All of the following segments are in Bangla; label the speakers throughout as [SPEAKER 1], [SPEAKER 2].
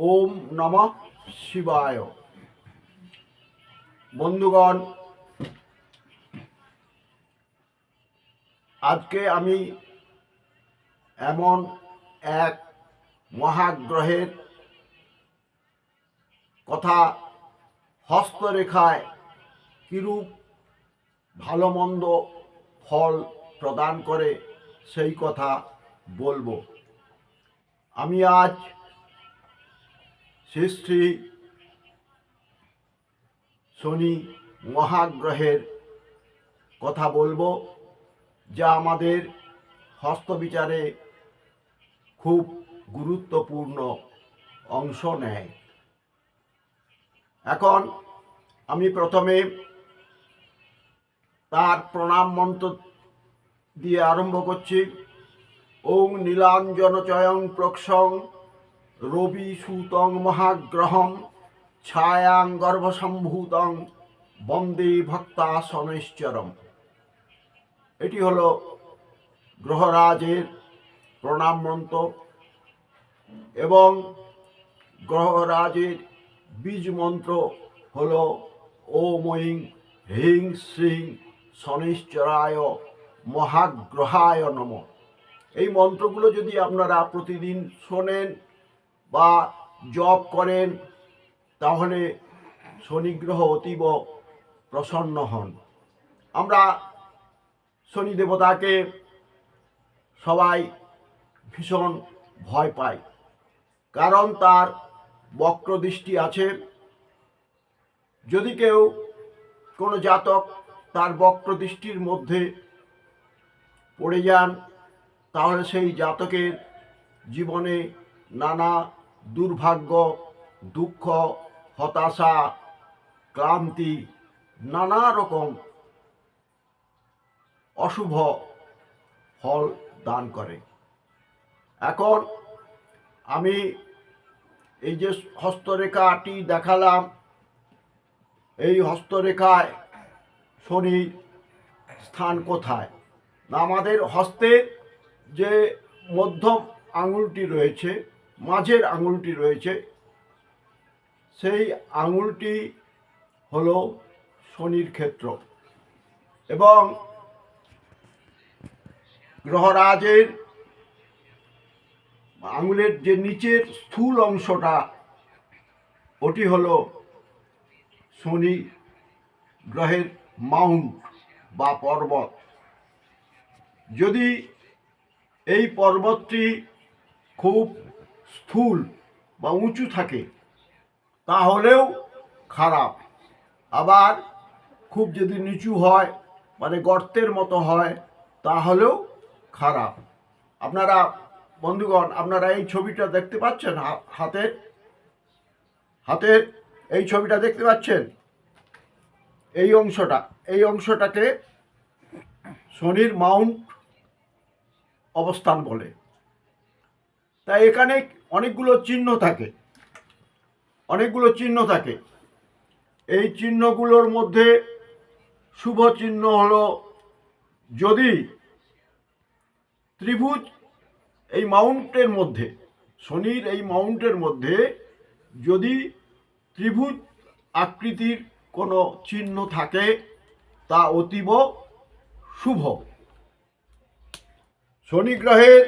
[SPEAKER 1] ওম নমঃ শিবায়। বন্ধুগণ, আজকে আমি এমন এক মহাগ্রহের কথা, হস্তরেখায় কিরূপ ভালো মন্দ ফল প্রদান করে সেই কথা বলবো। আমি আজ শ্রী শ্রী শনি মহাগ্রহের কথা বলবো, যা আমাদের হস্তবিচারে খুব গুরুত্বপূর্ণ অংশ নেয়। এখন আমি প্রথমে তার প্রণাম মন্ত্র দিয়ে আরম্ভ করছি। ওং নীলাঞ্জনচয়ং প্রক্ষং রবি সুতং মহাগ্রহম ছায়াং গর্ভসম্ভূতং বন্দে ভক্তা শনৈশ্চরম। এটি হলো গ্রহরাজের প্রণাম মন্ত্র এবং গ্রহরাজের বীজ মন্ত্র হলো ওম ঐং হ্রিং শ্রীং শনৈশ্চরায় মহাগ্রহায় নমঃ। এই মন্ত্রগুলো যদি আপনারা প্রতিদিন শোনেন বা জপ করেন, তাহলে শনিগ্রহ অতীব প্রসন্ন হন। আমরা শনি দেবতাকে সবাই ভীষণ ভয় পাই, কারণ তার বক্রদৃষ্টি আছে। যদি কেউ কোনো জাতক তার বক্রদৃষ্টির মধ্যে পড়ে যান, তাহলে সেই জাতকের জীবনে নানা দুর্ভাগ্য, দুঃখ, হতাশা, ক্লান্তি, নানা রকম অশুভ ফল দান করে। এখন আমি এই যে হস্তরেখাটি দেখালাম, এই হস্তরেখায় শনির স্থান কোথায়? না, আমাদের হস্তের যে মধ্যম আঙুলটি রয়েছে, মাঝের আঙুলটি রয়েছে, সেই আঙুলটি হলো শনির ক্ষেত্র। এবং গ্রহরাজের আঙুলের যে নিচের স্থূল অংশটা, ওটি হলো শনি গ্রহের মাউন্ট বা পর্বত। যদি এই পর্বতটি খুব স্থূল বা উঁচু থাকে তাহলেও খারাপ, আবার খুব যদি নিচু হয়, মানে গর্তের মতো হয়, তাহলেও খারাপ। আপনারা বন্ধুগণ, আপনারা এই ছবিটা দেখতে পাচ্ছেন? হাতের এই ছবিটা দেখতে পাচ্ছেন? এই অংশটাকে শনির মাউন্ট অবস্থান বলে। তাই এখানে অনেকগুলো চিহ্ন থাকে। এই চিহ্নগুলোর মধ্যে শুভ চিহ্ন হলো, যদি ত্রিভুজ এই মাউন্টের মধ্যে, শনির এই মাউন্টের মধ্যে যদি ত্রিভুজ আকৃতির কোনো চিহ্ন থাকে, তা অতীব শুভ। শনি গ্রহের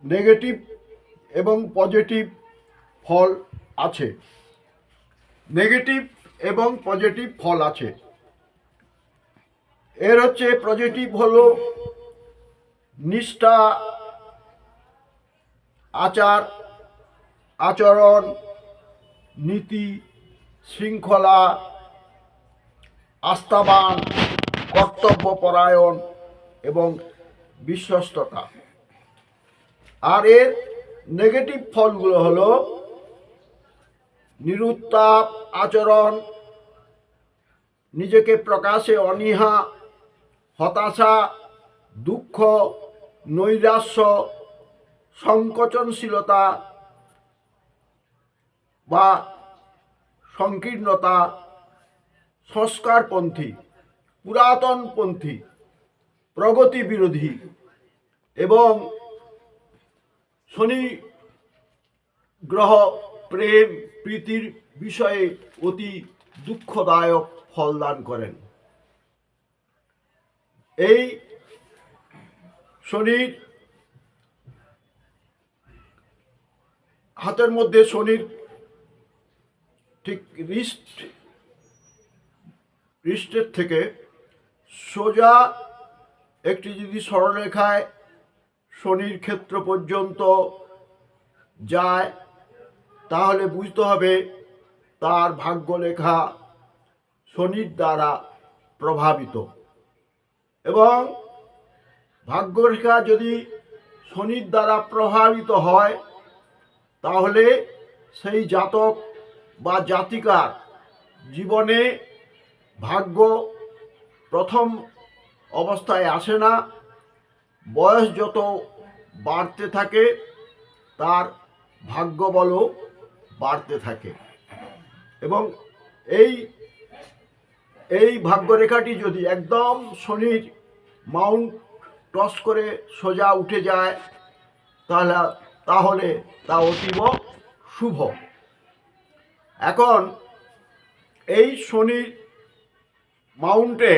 [SPEAKER 1] নেগেটিভ এবং পজিটিভ ফল আছে। এর হচ্ছে পজিটিভ হলো নিষ্ঠা, আচরণ, নীতি, শৃঙ্খলা, আস্থাবান, কর্তব্যপরায়ণ এবং বিশ্বস্ততা। আর এর নেগেটিভ ফলগুলো হলো নিরুত্তাপ আচরণ, নিজেকে প্রকাশে অনীহা, হতাশা, দুঃখ, নৈরাশ্য, সংকোচনশীলতা বা সংকীর্ণতা, সংস্কারপন্থী, পুরাতনপন্থী, প্রগতি বিরোধী। এবং শনি গ্রহ প্রেম প্রীতির বিষয়ে অতি দুঃখদায়ক ফল দান করেন। এই শনির হাতের মধ্যে শনির ঠিক রিস্টের থেকে সোজা একটি যদি সরলরেখায় শনির ক্ষেত্র পর্যন্ত যায়, তাহলে বুঝতে হবে তার ভাগ্যলেখা শনির দ্বারা প্রভাবিত। এবং ভাগ্যরেখা যদি শনির দ্বারা প্রভাবিত হয়, তাহলে সেই জাতক বা জাতিকার জীবনে ভাগ্য প্রথম অবস্থায় আসে না। বয়স যত বাড়তে থাকে তার ভাগ্যবলও বাড়তে থাকে। এবং এই এই ভাগ্যরেখাটি যদি একদম শনির মাউন্ট টস করে সোজা উঠে যায়, তাহলে তা অতীব শুভ। এখন এই শনির মাউন্টে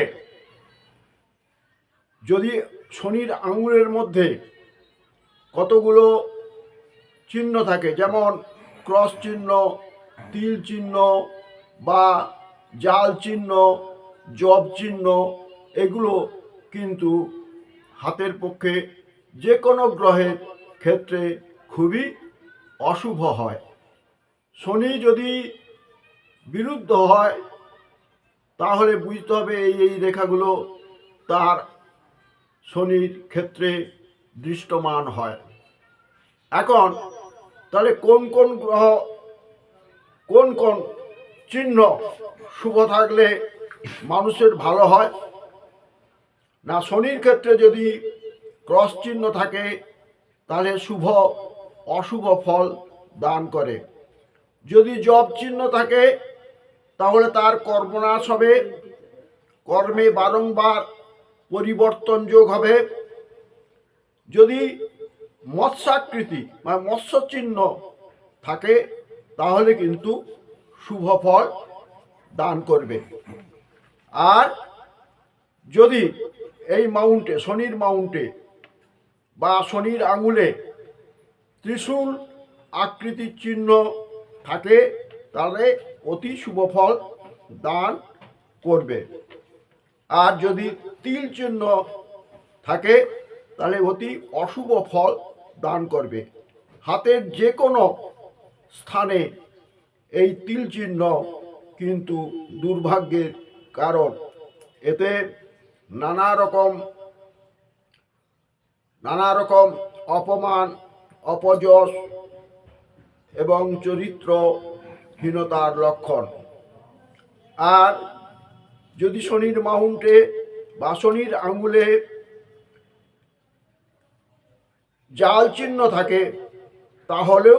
[SPEAKER 1] যদি শনির আঙুলের মধ্যে কতগুলো চিহ্ন থাকে, যেমন ক্রস চিহ্ন, তিল চিহ্ন বা জাল চিহ্ন, জব চিহ্ন, এগুলো কিন্তু হাতের পক্ষে যে কোনো গ্রহের ক্ষেত্রে খুবই অশুভ হয়। শনি যদি বিরুদ্ধ হয়, তাহলে বুঝতে হবে এই রেখাগুলো তার শনির ক্ষেত্রে দৃষ্টমান হয়। এখন তাহলে কোন কোন গ্রহ, কোন কোন চিহ্ন শুভ থাকলে মানুষের ভালো হয়? না, শনির ক্ষেত্রে যদি ক্রস চিহ্ন থাকে তাহলে শুভ অশুভ ফল দান করে। যদি জব চিহ্ন থাকে তাহলে তার কর্মনাশ হবে, কর্মে বারংবার পরিবর্তন যোগ হবে। যদি মৎস্যাকৃতি বা মৎস্য চিহ্ন থাকে তাহলে কিন্তু শুভ ফল দান করবে। আর যদি এই মাউন্টে, শনির মাউন্টে বা শনির আঙুলে ত্রিশূল আকৃতির চিহ্ন থাকে, তাহলে অতি শুভ ফল দান করবে। আর যদি তিল চিহ্ন থাকে তাহলে অতি অশুভ ফল দান করবে। হাতের যে কোনো স্থানে এই তিল চিহ্ন কিন্তু দুর্ভাগ্যের কারণ। এতে নানা রকম অপমান, অপযশ এবং চরিত্রহীনতার লক্ষণ। আর যদি শনির মাউন্টে বা শনির আঙুলে জাল চিহ্ন থাকে তাহলেও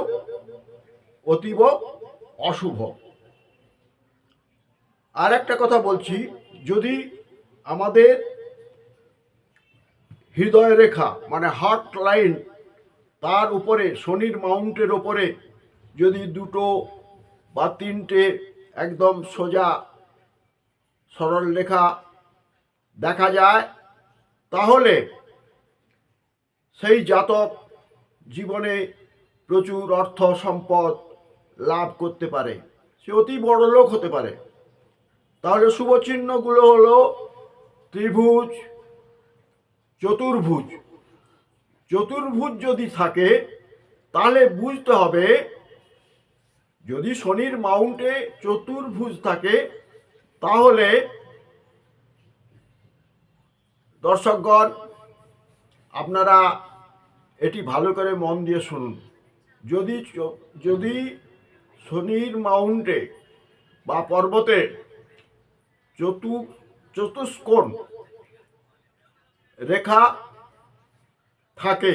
[SPEAKER 1] অতীব অশুভ। আর একটা কথা বলছি, যদি আমাদের হৃদয় রেখা মানে হার্ট লাইন, তার উপরে শনির মাউন্টের উপরে যদি দুটো বা তিনটে একদম সোজা সরল রেখা দেখা যায়, তাহলে সেই জাতক জীবনে প্রচুর অর্থ সম্পদ লাভ করতে পারে, সে অতি বড় লোক হতে পারে। তাহলে শুভ চিহ্নগুলো হলো ত্রিভুজ, চতুর্ভুজ। চতুর্ভুজ যদি থাকে তাহলে বুঝতে হবে, যদি শনির মাউন্টে চতুর্ভুজ থাকে তাহলে দর্শকগণ আপনারা এটি ভালো করে মন দিয়ে শুনুন। যদি শনির মাউন্টে বা পর্বতে চতুষ্কোণ রেখা থাকে,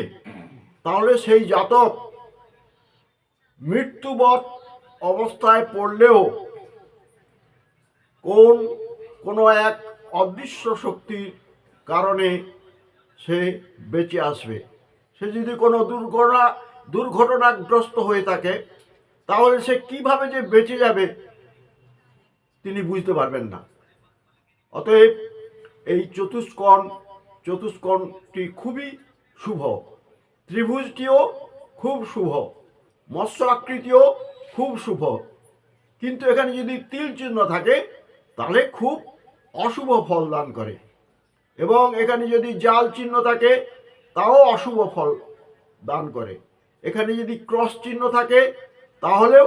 [SPEAKER 1] তাহলে সেই জাতক মৃত্যুবৎ অবস্থায় পড়লেও কোনো এক অদৃশ্য শক্তির কারণে সে বেঁচে আসবে। সে যদি কোনো দুর্ঘটনাগ্রস্ত হয়ে থাকে তাহলে সে কিভাবে যে বেঁচে যাবে তিনি বুঝতে পারবেন না। অতএব এই চতুষ্কোণটি খুবই শুভ, ত্রিভুজটিও খুব শুভ, মৎস্য আকৃতিও খুব শুভ, কিন্তু এখানে যদি তিল চিহ্ন থাকে তাহলে খুব অশুভ ফল দান করে, এবং এখানে যদি জাল চিহ্ন থাকে তাও অশুভ ফল দান করে, এখানে যদি ক্রস চিহ্ন থাকে তাহলেও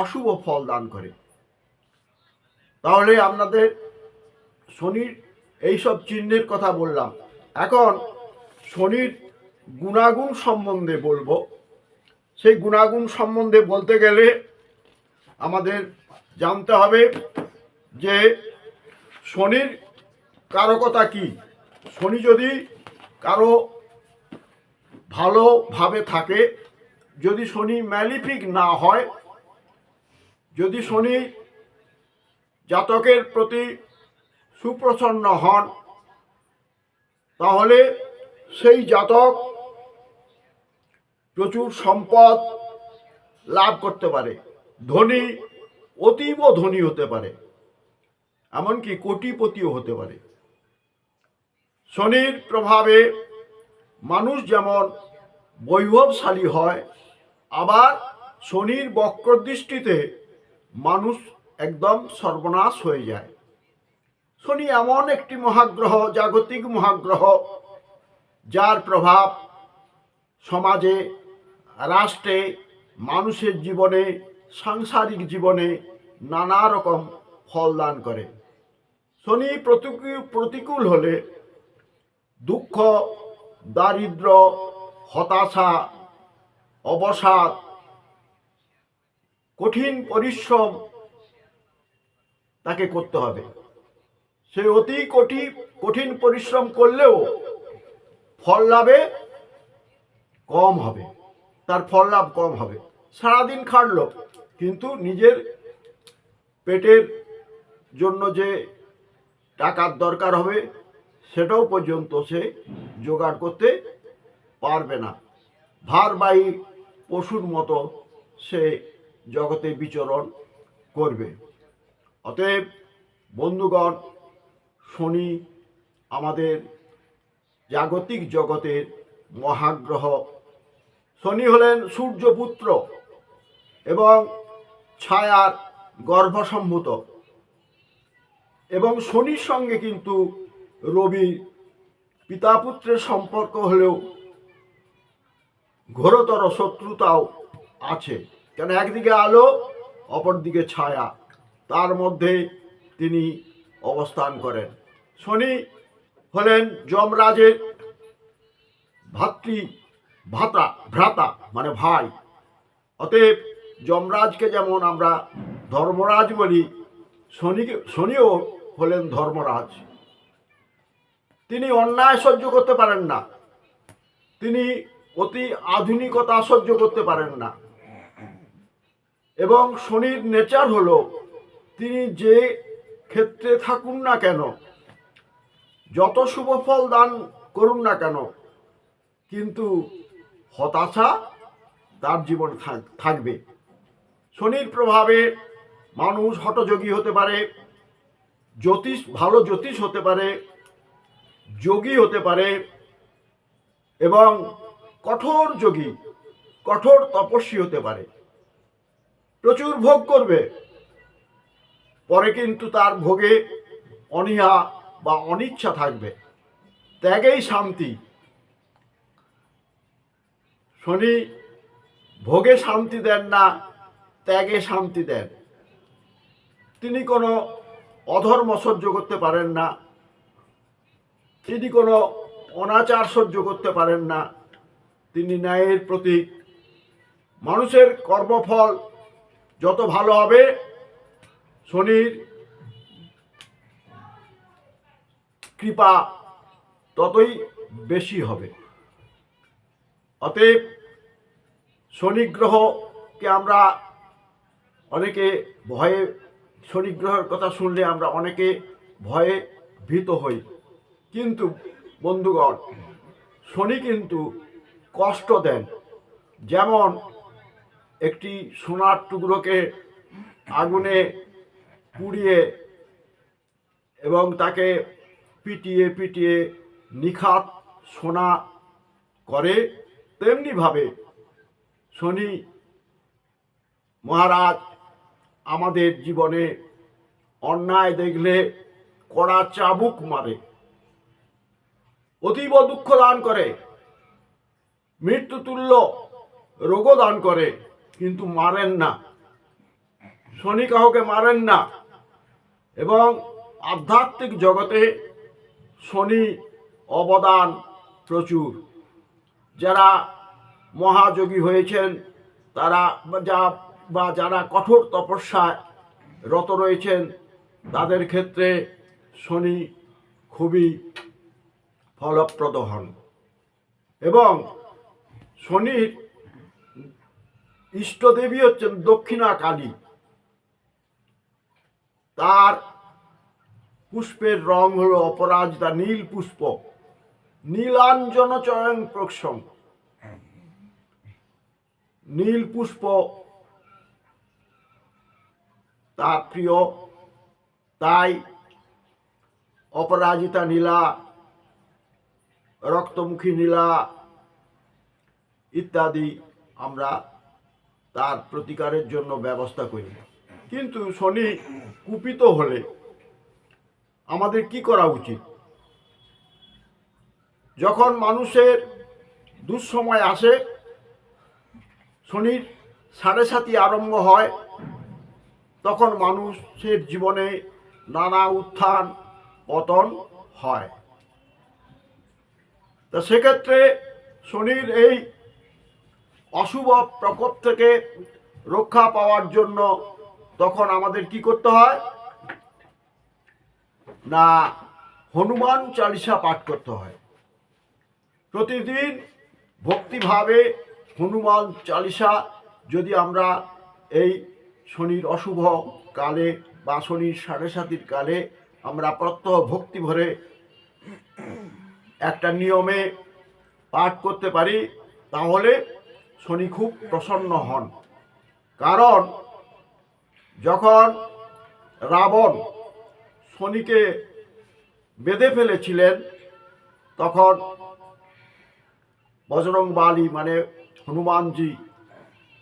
[SPEAKER 1] অশুভ ফল দান করে। তাহলে আপনাদের শনির এইসব চিহ্নের কথা বললাম। এখন শনির গুণাগুণ সম্বন্ধে বলবো। সেই গুণাগুণ সম্বন্ধে বলতে গেলে আমাদের জানতে হবে যে শনির কারকতা কি। শনি যদি কারো ভালোভাবে থাকে, যদি শনি ম্যালিফিক না হয়, যদি শনি জাতকের প্রতি সুপ্রসন্ন হন, তাহলে সেই জাতক প্রচুর সম্পদ লাভ করতে পারে, ধনী, অতীব ধনী হতে পারে, এমনকি কোটিপতিও হতে পারে। শনির প্রভাবে মানুষ যেমন বৈভবশালী হয়, আবার শনির বক্রদৃষ্টিতে মানুষ একদম সর্বনাশ হয়ে যায়। শনি এমন একটি মহাগ্রহ, জাগতিক মহাগ্রহ, যার প্রভাব সমাজে, রাষ্ট্রে, মানুষের জীবনে, সাংসারিক জীবনে নানা রকম ফল দান করে। শনি প্রতিকূল হলে দুঃখ, দারিদ্র, হতাশা, অবসাদ, কঠিন পরিশ্রম তাকে করতে হবে। সে অতি কঠিন পরিশ্রম করলেও ফল লাভে কম হবে, তার ফল লাভ কম হবে। সারাদিন খাটলো কিন্তু নিজের পেটের জন্য যে টাকার দরকার হবে সেটাও পর্যন্ত সে জোগাড় করতে পারবে না। ভারবাহী পশুর মতো সে জগতে বিচরণ করবে। অতএব বন্ধুগণ, শনি আমাদের জাগতিক জগতের মহাগ্রহ। শনি হলেন সূর্যপুত্র এবং ছায়ার গর্ভসম্ভূত, এবং শনির সঙ্গে কিন্তু রবি পিতা পুত্রের সম্পর্ক হলেও ঘোরতর শত্রুতাও আছে, কেন একদিকে আলো অপরদিকে ছায়া, তার মধ্যে তিনি অবস্থান করেন। শনি হলেন যমরাজের ভ্রাতা মানে ভাই। অতএব যমরাজকে যেমন আমরা ধর্মরাজ বলি, শনিও হলেন ধর্মরাজ। তিনি অন্যায় সহ্য করতে পারেন না, তিনি অতি আধুনিকতা সহ্য করতে পারেন না, এবং শনির নেচার হলো তিনি যে ক্ষেত্রে থাকুন না কেন, যত শুভ ফল দান করুন না কেন, কিন্তু হতাশা তার জীবনে থাকবে। শনির প্রভাবে মানুষ হঠযোগী হতে পারে, ভালো জ্যোতিষ হতে পারে, যোগী হতে পারে, এবং কঠোর যোগী, কঠোর তপস্বী হতে পারে। প্রচুর ভোগ করবে, পরে কিন্তু তার ভোগে অনীহা বা অনিচ্ছা থাকবে। ত্যাগেই শান্তি। শনি ভোগে শান্তি দেন না, ত্যাগে শান্তি দেন। তিনি কোনো অধর্ম সহ্য করতে পারেন না, তিনি কোনো অনাচার সহ্য করতে পারেন না। তিনি ন্যায়ের প্রতীক। মানুষের কর্মফল যত ভালো হবে, শনির কৃপা ততই বেশি হবে। অতএব শনি গ্রহকে আমরা অনেকে ভয়ে, শনি গ্রহের কথা শুনলে আমরা অনেকে ভয়ে ভীত হই, কিন্তু বন্ধুগণ, শনি কিন্তু কষ্ট দেন। যেমন একটি সোনার টুকরোকে আগুনে পুড়িয়ে এবং তাকে পিটিয়ে পিটিয়ে নিখাত সোনা করে, তেমনিভাবে শনি মহারাজ আমাদের জীবনে অন্যায় দেখলে কড়া চাবুক মারে, অতীব দুঃখ দান করে, মৃত্যুতুল্য রোগও দান করে, কিন্তু মারেন না। শনি কাউকে মারেন না। এবং আধ্যাত্মিক জগতে শনি অবদান প্রচুর। যারা মহাযোগী হয়েছেন তারা যারা কঠোর তপস্যায় রত রয়েছেন তাদের ক্ষেত্রে শনি খুবই ফলপ্রদ হন। এবং শনির ইষ্টদেবী হচ্ছেন দক্ষিণা কালী। তার পুষ্পের রং হলো অপরাজিতা নীল পুষ্প, নীলাঞ্জন চয়ন প্রক্ষম। নীল পুষ্প তার প্রিয়, তাই অপরাজিতা নীলা, রক্তমুখী নীলা ইত্যাদি আমরা তার প্রতিকারের জন্য ব্যবস্থা করি। কিন্তু শনি কুপিত হলে আমাদের কি করা উচিত? যখন মানুষের দুঃসময় আসে, শনির সাড়ে সাতি আরম্ভ হয়, তখন মানুষের জীবনে নানা উত্থান পতন হয়। তা সেক্ষেত্রে শনির এই অশুভ প্রকোপ থেকে রক্ষা পাওয়ার জন্য তখন আমাদের কি করতে হয় না, হনুমান চালিসা পাঠ করতে হয়। প্রতিদিন ভক্তিভাবে হনুমান চালিসা যদি আমরা এই শনির অশুভ কালে বা শনির সাড়ে সাতির কালে আমরা প্রত্যহ ভক্তি ভরে একটা নিয়মে পাঠ করতে পারি, তাহলে শনি খুব প্রসন্ন হন। কারণ যখন রাবণ শনিকে বেঁধে ফেলেছিলেন, তখন বজরংবলী মানে হনুমানজি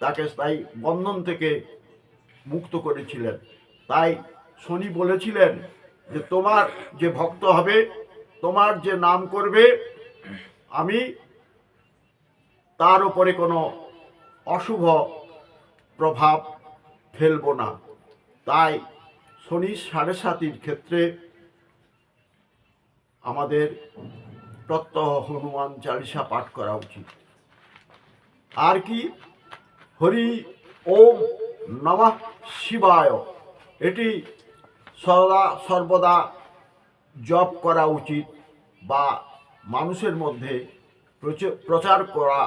[SPEAKER 1] তাকে তাই বন্ধন থেকে মুক্ত করেছিলেন। তাই শনি বলেছিলেন যে তোমার যে ভক্ত হবে, তোমার যে নাম করবে, আমি তার উপরে কোনো অশুভ প্রভাব ফেলব না। তাই শনি সাড়ে সাতির ক্ষেত্রে আমাদের প্রত্যহ হনুমান চালিসা পাঠ করা উচিত। আর কি, হরি ওম নমঃ শিবায়, এটি সদা সর্বদা জপ করা উচিত বা মানুষের মধ্যে প্রচার করা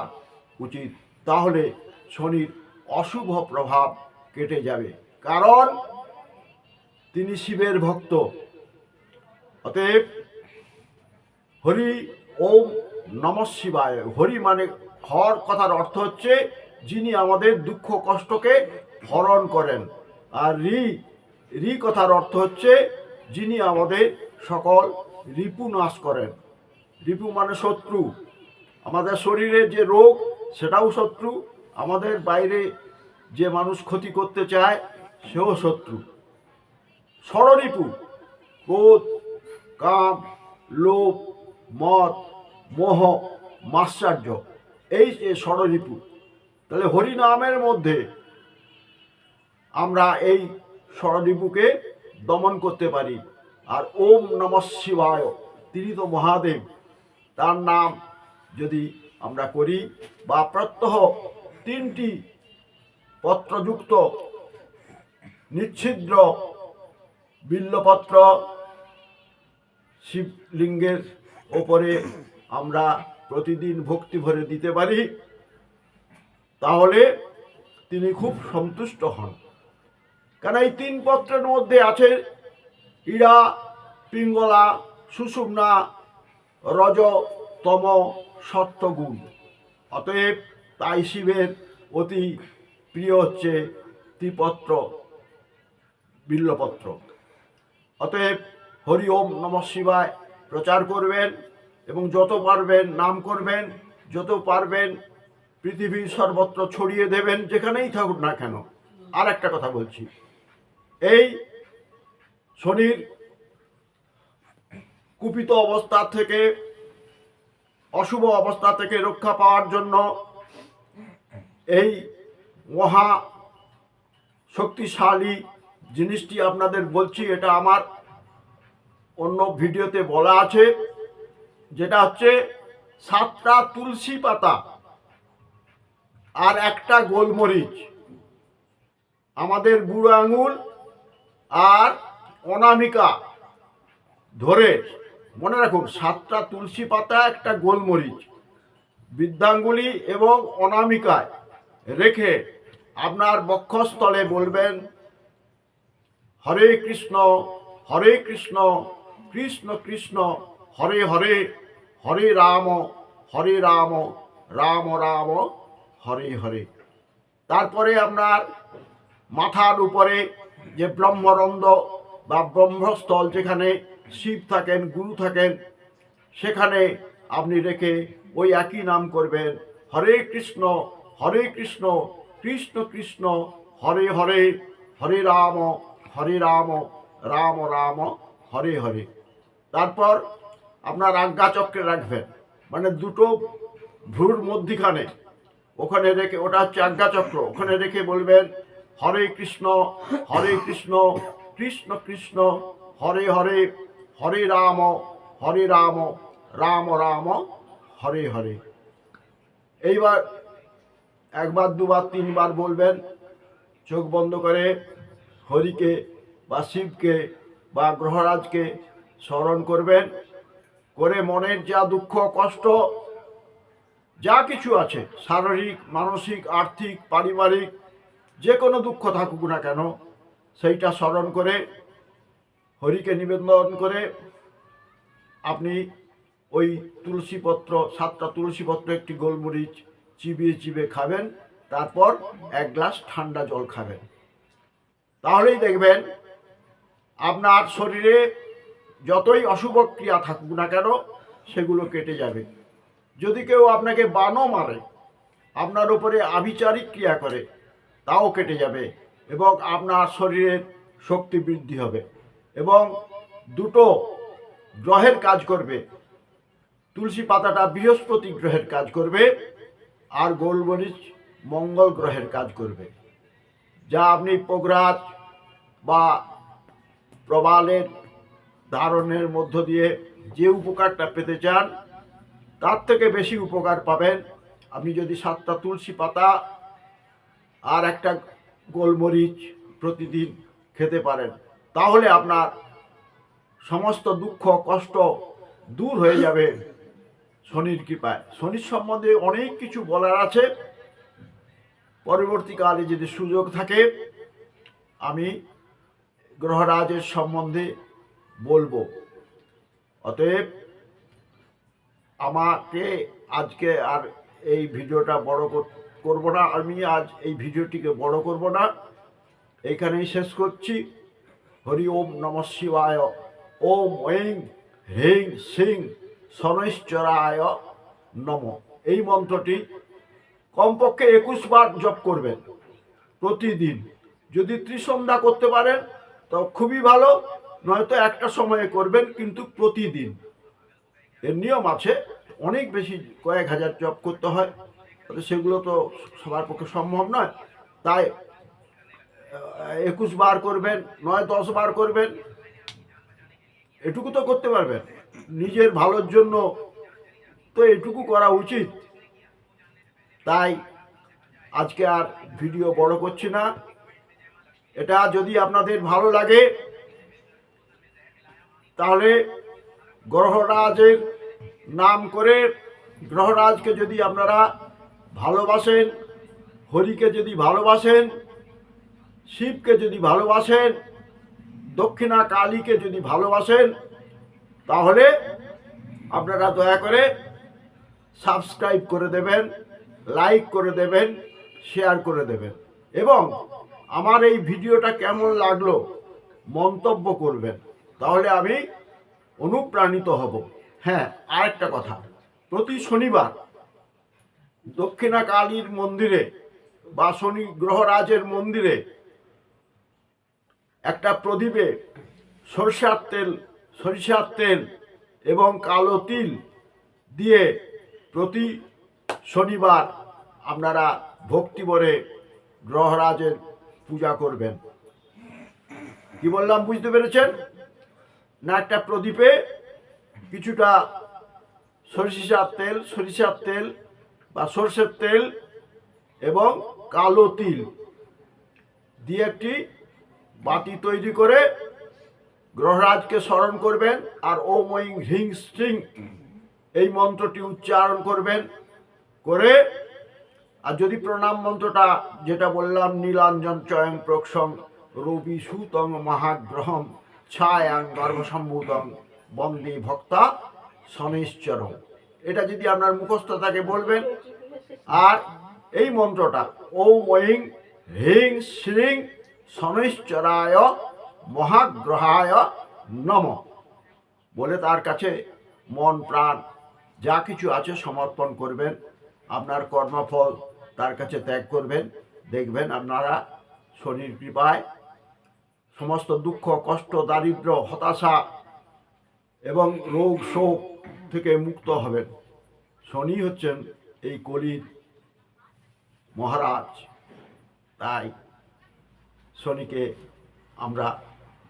[SPEAKER 1] উচিত। তাহলে শনির অশুভ প্রভাব কেটে যাবে। কারণ তিনি শিবের ভক্ত। অতএব হরি ওম নমঃ শিবায়, হরি মানে হর কথার অর্থ হচ্ছে যিনি আমাদের দুঃখ কষ্টকে হরণ করেন, আর রি কথার অর্থ হচ্ছে যিনি আমাদের সকল রিপু নাশ করেন। রিপু মানে শত্রু। আমাদের শরীরে যে রোগ সেটাও শত্রু, আমাদের বাইরে যে মানুষ ক্ষতি করতে চায় সেও শত্রু। ষড়রিপু ক্রোধ, কাম, লোভ, মদ, মোহ, মাৎসর্য, এই যে ষড়রিপু। তাহলে হরিনামের মধ্যে আমরা এই ষড়রিপুকে দমন করতে পারি। আর ওম নমঃ শিবায়, তিনি তো মহাদেব, তার নাম যদি আমরা করি বা প্রত্যহ 3টি পত্রযুক্ত নিচ্ছিদ্র বিল্লপত্র শিবলিঙ্গের ওপরে আমরা প্রতিদিন ভক্তি ভরে দিতে পারি, তাহলে তিনি খুব সন্তুষ্ট হন। কারণ এই 3 পত্রের মধ্যে আছে ইড়া, পিঙ্গলা, সুষুম্না, রজ, তম, সত্ত্বগুণ। অতএব তাই শিবের অতি প্রিয় হচ্ছে ত্রিপত্র, বিল্লপত্র। অতএব হরি ওম নমঃ শিবায় প্রচার করবেন এবং যত পারবেন নাম করবেন, যত পারবেন পৃথিবীর সর্বত্র ছড়িয়ে দেবেন, যেখানেই থাকুক না কেন। আর একটা কথা বলছি, এই শনির কুপিত অবস্থা থেকে, অশুভ অবস্থা থেকে রক্ষা পাওয়ার জন্য এই মহা শক্তিশালী জিনিসটি আপনাদের বলছি। এটা আমার অন্য ভিডিওতে বলা আছে, যেটা হচ্ছে 7টা তুলসী পাতা আর একটা গোলমরিচ, আমাদের বুড়ো আঙুল আর অনামিকা ধরে, মনে রাখুন 7টা তুলসী পাতা, একটা গোলমরিচ বৃদ্ধাঙ্গুলি এবং অনামিকায় রেখে আপনার বক্ষস্থলে বলবেন হরে কৃষ্ণ কৃষ্ণ কৃষ্ণ হরে হরে, হরে রাম রাম রাম হরে হরে। তারপরে আপনার মাথার উপরে যে ব্রহ্মরন্ধ্র বা ব্রহ্মস্থল, যেখানে শিব থাকেন, গুরু থাকেন, সেখানে আপনি রেখে ওই একই নাম করবেন হরে কৃষ্ণ কৃষ্ণ কৃষ্ণ হরে হরে, হরে রাম রাম রাম হরে হরে। তারপর আপনার আজ্ঞাচক্রে রাখবেন, মানে দুটো ভ্রুর মধ্যিখানে, ওখানে রেখে, ওটা হচ্ছে আজ্ঞাচক্র, ওখানে রেখে বলবেন হরে কৃষ্ণ কৃষ্ণ কৃষ্ণ হরে হরে, হরে রাম রাম রাম হরে হরে। এইবার একবার দুবার তিনবার বলবেন, চোখ বন্ধ করে হরিকে বা শিবকে বা গ্রহরাজকে স্মরণ করবেন, করে মনের যা দুঃখ কষ্ট যা কিছু আছে, শারীরিক মানসিক আর্থিক পারিবারিক যে কোনো দুঃখ থাকুক না কেন, সেইটা স্মরণ করে হরিকে নিবেদন করে আপনি ওই তুলসীপত্র, 7টা তুলসীপত্র, একটি গোলমরিচ চিবিয়ে চিবিয়ে খাবেন। তারপর 1 গ্লাস ঠান্ডা জল খাবেন। তাহলেই দেখবেন আপনার শরীরে যতই অশুভ ক্রিয়া থাকুক না কেন সেগুলো কেটে যাবে। যদি কেউ আপনাকে বানও মারে, আপনার উপরে আভিচারিক ক্রিয়া করে, তাও কেটে যাবে এবং আপনার শরীরের শক্তি বৃদ্ধি হবে। এবং দুটো গ্রহের কাজ করবে, তুলসী পাতাটা বৃহস্পতি গ্রহের কাজ করবে আর গোলমরিচ মঙ্গল গ্রহের কাজ করবে। যা আপনি পোগরাজ বা প্রবালের ধারণের মধ্য দিয়ে যে উপকারটা পেতে চান, তার থেকে বেশি উপকার পাবেন আপনি যদি 7টা তুলসী পাতা আর একটা গোলমরিচ প্রতিদিন খেতে পারেন। তাহলে আপনার সমস্ত দুঃখ কষ্ট দূর হয়ে যাবে শনির কৃপায়। শনির সম্বন্ধে অনেক কিছু বলার আছে, পরবর্তীকালে যদি সুযোগ থাকে আমি গ্রহরাজের সম্বন্ধে বলবো। অতএব আমাকে আজকে আর এই ভিডিওটা বড় করব না, আমি আজ এই ভিডিওটিকে বড় করব না, এইখানেই শেষ করছি। হরি ওম নমঃ শিবায়, ওম ঐং হ্রিং সিং শনৈশ্চরায় নম। এই মন্ত্রটি কমপক্ষে 21 বার জপ করবেন প্রতিদিন। যদি ত্রিসন্ধ্যা করতে পারেন তো খুবই ভালো, নয়তো একটা সময়ে করবেন, কিন্তু প্রতিদিন। এর নিয়ম আছে, অনেক বেশি কয়েক হাজার জপ করতে হয়, সেগুলো তো সবার পক্ষে সম্ভব নয়। তাই 21 বার করবেন, নয় 10 বার করবেন, এটুকু তো করতে পারবেন। নিজের ভালোর জন্য তো এটুকু করা উচিত। তাই আজকে আর ভিডিও বড় করছি না। এটা যদি আপনাদের ভালো লাগে তাহলে গ্রহরাজের নাম করে, গ্রহরাজকে যদি আপনারা ভালোবাসেন, হরিকে যদি ভালোবাসেন, শিবকে যদি ভালোবাসেন, দক্ষিণা কালীকে যদি ভালোবাসেন, তাহলে আপনারা দয়া করে সাবস্ক্রাইব করে দেবেন, লাইক করে দেবেন, শেয়ার করে দেবেন। এবং আমার এই ভিডিওটা কেমন লাগলো মন্তব্য করবেন, তাহলে আমি অনুপ্রাণিত হব। হ্যাঁ, আরেকটা কথা, প্রতি শনিবার দক্ষিণা কালীর মন্দিরে বা শনি গ্রহরাজের মন্দিরে একটা প্রদীপে সরিষার তেল এবং কালো তিল দিয়ে প্রতি শনিবার আপনারা ভক্তি ভরে গ্রহরাজের পূজা করবেন। কি বললাম বুঝতে পেরেছেন না? একটা প্রদীপে কিছুটা সরিষার তেল বা সর্ষের তেল এবং কালো তিল দিয়ে একটি বাতি তৈরি করে গ্রহরাজকে স্মরণ করবেন, আর ওম ঐং হ্রিং শ্রিং এই মন্ত্রটি উচ্চারণ করবেন করে, আর যদি প্রণাম মন্ত্রটা যেটা বললাম, নীলাঞ্জন চয়ং প্রক্ষং রবি সুতং মহাগ্রহম ছায়াং গর্ভসম্ভূতং বন্দে ভক্তা শনিশ্চরং, এটা যদি আপনার মুখস্থ থাকে বলবেন। আর এই মন্ত্রটা ওম ঐং হ্রিং শ্রিং শনিশ্চরায় মহাগ্রহায় নম বলে তার কাছে মন প্রাণ যা কিছু আছে সমর্পণ করবেন। আপনার কর্মফল তার কাছে ত্যাগ করবেন। দেখবেন আপনারা শনির কৃপায় সমস্ত দুঃখ কষ্ট দারিদ্র হতাশা এবং রোগ শোক থেকে মুক্ত হবেন। শনি হচ্ছেন এই কলির মহারাজ, তাই শনিকে আমরা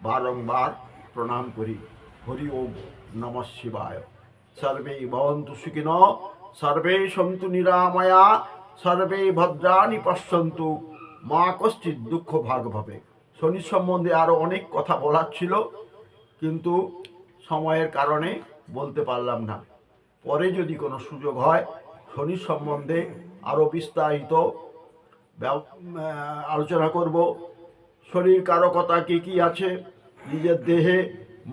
[SPEAKER 1] বারংবার প্রণাম করি। হরি ওম নমঃ শিবায়। সর্বে ভবন্তু সুখিনঃ, সর্বে সন্তু নিরাময়া, সর্বে ভদ্রাণি পশ্যন্তু, মা কশ্চিৎ দুঃখ ভাগ ভবে। শনি সম্বন্ধে আরও অনেক কথা বলার ছিল, কিন্তু সময়ের কারণে বলতে পারলাম না। পরে যদি কোনো সুযোগ হয় শনি সম্বন্ধে আরও বিস্তারিত আলোচনা করব। শনির কারকতা কী কী আছে নিজের দেহে,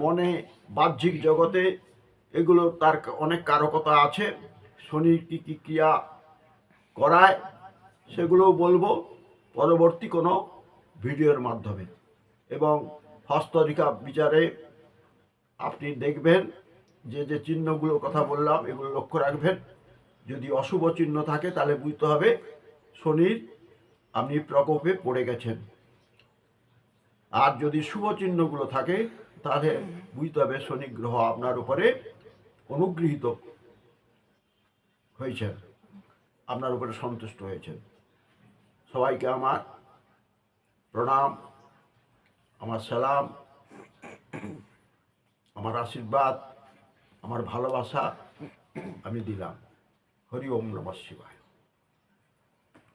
[SPEAKER 1] মনে, বাহ্যিক জগতে, এগুলো তার অনেক কারকতা আছে। শনির কী কী ক্রিয়া করায় সেগুলোও বলবো পরবর্তী কোনো ভিডিওর মাধ্যমে। এবং হস্তরেখা বিচারে আপনি দেখবেন যে যে চিহ্নগুলোর কথা বললাম এগুলো লক্ষ্য রাখবেন। যদি অশুভ চিহ্ন থাকে তাহলে বুঝতে হবে শনির আপনি প্রকোপে পড়ে গেছেন, আর যদি শুভ চিহ্নগুলো থাকে তাহলে বুঝতে হবে শনি গ্রহ আপনার উপরে অনুগৃহীত হয়েছেন, আপনার উপরে সন্তুষ্ট হয়েছেন। সবাইকে আমার প্রণাম, আমার সালাম, আমার আশীর্বাদ, আমার ভালোবাসা আমি দিলাম। হরি ওম নমঃ শিবায়।